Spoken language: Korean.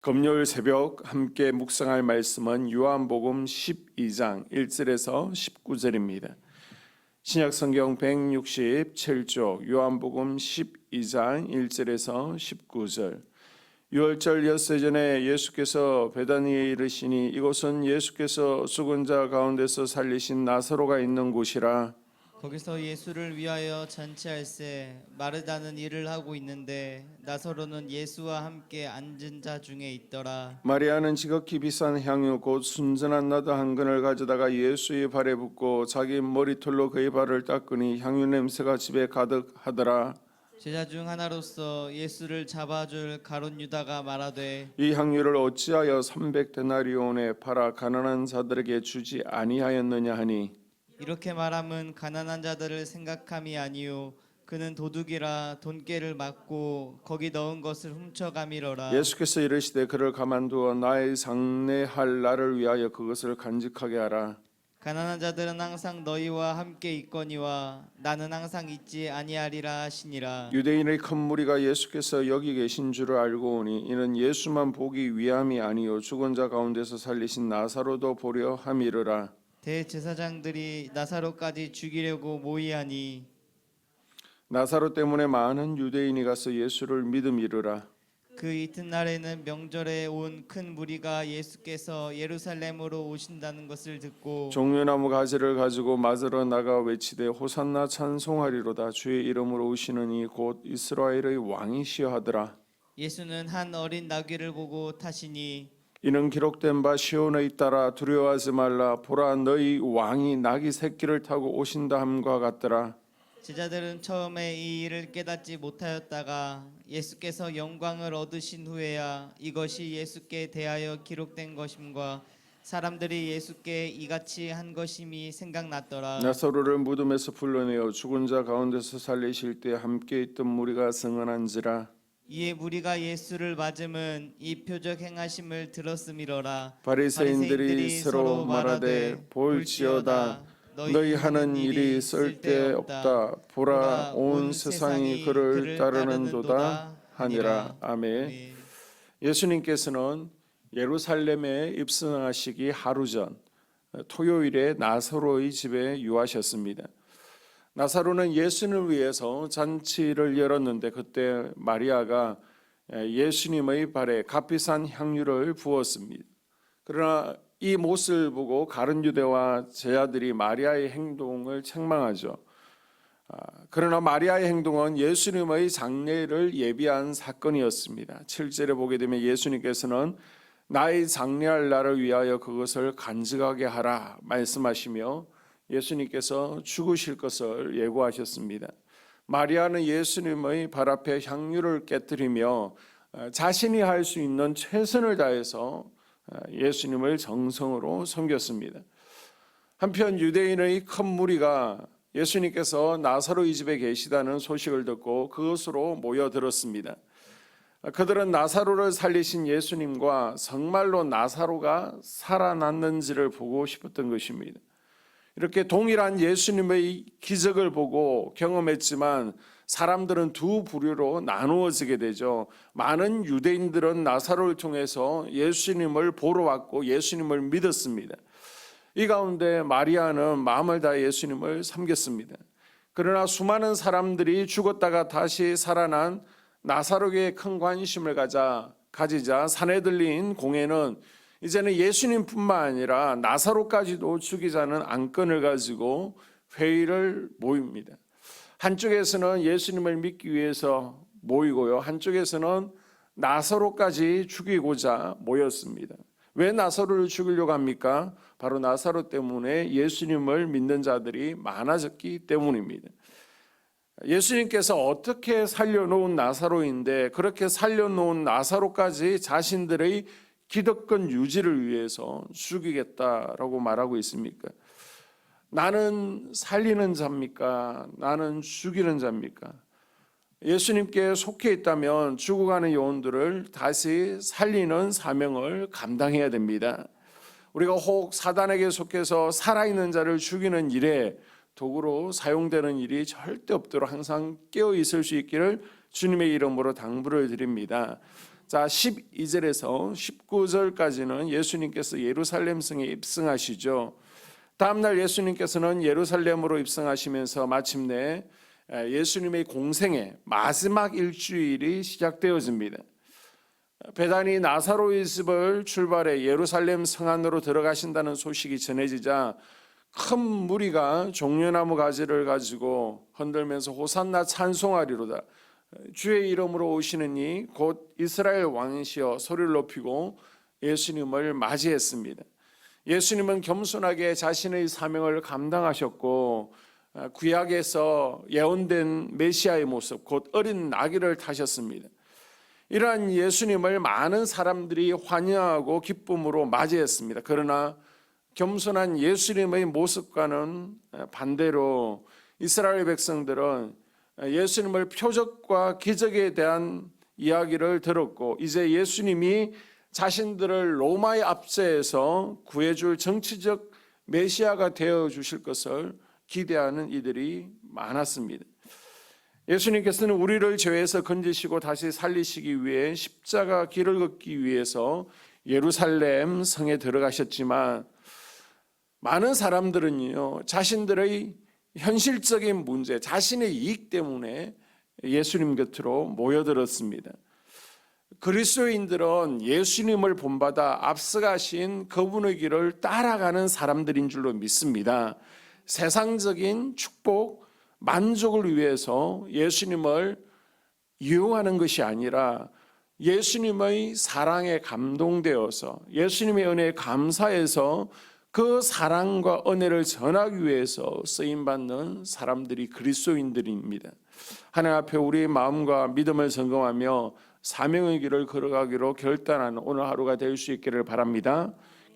금요일 새벽 함께 묵상할 말씀은 요한복음 12장 1절에서 19절입니다. 신약성경 167쪽 요한복음 12장 1절에서 19절. 유월절 엿새 전에 예수께서 베다니에 이르시니 이곳은 예수께서 죽은 자 가운데서 살리신 나사로가 있는 곳이라. 거기서 예수를 위하여 잔치할세 마르다는 일을 하고 있는데 나사로는 예수와 함께 앉은 자 중에 있더라. 마리아는 지극히 비싼 향유 곧 순전한 나드 한 근을 가져다가 예수의 발에 붓고 자기 머리털로 그의 발을 닦으니 향유 냄새가 집에 가득하더라. 제자 중 하나로서 예수를 잡아줄 가룟 유다가 말하되 이 향유를 어찌하여 300데나리온에 팔아 가난한 자들에게 주지 아니하였느냐 하니, 이렇게 말함은 가난한 자들을 생각함이 아니요 그는 도둑이라 돈깨를 맞고 거기 넣은 것을 훔쳐가미러라. 예수께서 이르시되 그를 가만두어 나의 장례할 날을 위하여 그것을 간직하게 하라. 가난한 자들은 항상 너희와 함께 있거니와 나는 항상 있지 아니하리라 하시니라. 유대인의 큰 무리가 예수께서 여기 계신 줄을 알고 오니 이는 예수만 보기 위함이 아니요 죽은 자 가운데서 살리신 나사로도 보려 함이르라. 대제사장들이 나사로까지 죽이려고 모의하니 나사로 때문에 많은 유대인이 가서 예수를 믿음이르라. 그 이튿날에는 명절에 온 큰 무리가 예수께서 예루살렘으로 오신다는 것을 듣고 종려나무 가지를 가지고 맞으러 나가 외치되 호산나 찬송하리로다. 주의 이름으로 오시는 이 곧 이스라엘의 왕이시여 하더라. 예수는 한 어린 나귀를 보고 타시니 이는 기록된 바 시온에 있다라. 두려워하지 말라. 보라 너희 왕이 나귀 새끼를 타고 오신다 함과 같더라. 제자들은 처음에 이 일을 깨닫지 못하였다가 예수께서 영광을 얻으신 후에야 이것이 예수께 대하여 기록된 것임과 사람들이 예수께 이같이 한 것임이 생각났더라. 나사로를 무덤에서 불러내어 죽은 자 가운데서 살리실 때 함께 있던 무리가 승언한지라. 이에 무리가 예수를 맞음은 이 표적 행하심을 들었음이로라. 바리새인들이 서로 말하되 볼지어다 너희 하는 일이 쓸데없다. 보라 온 세상이 그를 따르는도다 하니라. 아멘. 예수님께서는 예루살렘에 입성하시기 하루 전 토요일에 나사로의 집에 유하셨습니다. 나사로는 예수님을 위해서 잔치를 열었는데 그때 마리아가 예수님의 발에 값비싼 향유를 부었습니다. 그러나 이 모습을 보고 가룟 유대와 제자들이 마리아의 행동을 책망하죠. 그러나 마리아의 행동은 예수님의 장례를 예비한 사건이었습니다. 7절에 보게 되면 예수님께서는 나의 장례할 날을 위하여 그것을 간직하게 하라 말씀하시며 예수님께서 죽으실 것을 예고하셨습니다. 마리아는 예수님의 발 앞에 향유를 깨뜨리며 자신이 할 수 있는 최선을 다해서 예수님을 정성으로 섬겼습니다. 한편 유대인의 큰 무리가 예수님께서 나사로의 집에 계시다는 소식을 듣고 그것으로 모여들었습니다. 그들은 나사로를 살리신 예수님과 정말로 나사로가 살아났는지를 보고 싶었던 것입니다. 이렇게 동일한 예수님의 기적을 보고 경험했지만 사람들은 두 부류로 나누어지게 되죠. 많은 유대인들은 나사로를 통해서 예수님을 보러 왔고 예수님을 믿었습니다. 이 가운데 마리아는 마음을 다해 예수님을 섬겼습니다. 그러나 수많은 사람들이 죽었다가 다시 살아난 나사로에게 큰 관심을 가지자 산에 들린 공회는 이제는 예수님뿐만 아니라 나사로까지도 죽이자는 안건을 가지고 회의를 모입니다. 한쪽에서는 예수님을 믿기 위해서 모이고요, 한쪽에서는 나사로까지 죽이고자 모였습니다. 왜 나사로를 죽이려고 합니까? 바로 나사로 때문에 예수님을 믿는 자들이 많아졌기 때문입니다. 예수님께서 어떻게 살려놓은 나사로인데 그렇게 살려놓은 나사로까지 자신들의 기득권 유지를 위해서 죽이겠다라고 말하고 있습니까? 나는 살리는 자입니까? 나는 죽이는 자입니까? 예수님께 속해 있다면 죽어가는 영혼들을 다시 살리는 사명을 감당해야 됩니다. 우리가 혹 사단에게 속해서 살아있는 자를 죽이는 일에 도구로 사용되는 일이 절대 없도록 항상 깨어 있을 수 있기를 주님의 이름으로 당부를 드립니다. 자, 12절에서 19절까지는 예수님께서 예루살렘 성에 입성하시죠. 다음 날 예수님께서는 예루살렘으로 입성하시면서 마침내 예수님의 공생의 마지막 일주일이 시작되어집니다. 베다니 나사로의 집을 출발해 예루살렘 성 안으로 들어가신다는 소식이 전해지자 큰 무리가 종려나무 가지를 가지고 흔들면서 호산나 찬송하리로다. 주의 이름으로 오시는 이 곧 이스라엘 왕이시여 소리를 높이고 예수님을 맞이했습니다. 예수님은 겸손하게 자신의 사명을 감당하셨고 구약에서 예언된 메시아의 모습 곧 어린 나귀를 타셨습니다. 이러한 예수님을 많은 사람들이 환영하고 기쁨으로 맞이했습니다. 그러나 겸손한 예수님의 모습과는 반대로 이스라엘 백성들은 예수님을 표적과 기적에 대한 이야기를 들었고 이제 예수님이 자신들을 로마의 압제에서 구해줄 정치적 메시아가 되어주실 것을 기대하는 이들이 많았습니다. 예수님께서는 우리를 죄에서 건지시고 다시 살리시기 위해 십자가 길을 걷기 위해서 예루살렘 성에 들어가셨지만 많은 사람들은요 자신들의 현실적인 문제, 자신의 이익 때문에 예수님 곁으로 모여들었습니다. 그리스도인들은 예수님을 본받아 앞서가신 그분의 길을 따라가는 사람들인 줄로 믿습니다. 세상적인 축복, 만족을 위해서 예수님을 이용하는 것이 아니라 예수님의 사랑에 감동되어서 예수님의 은혜에 감사해서 그 사랑과 은혜를 전하기 위해서 쓰임받는 사람들이 그리스도인들입니다. 하나님 앞에 우리의 마음과 믿음을 점검하며 사명의 길을 걸어가기로 결단하는 오늘 하루가 될 수 있기를 바랍니다.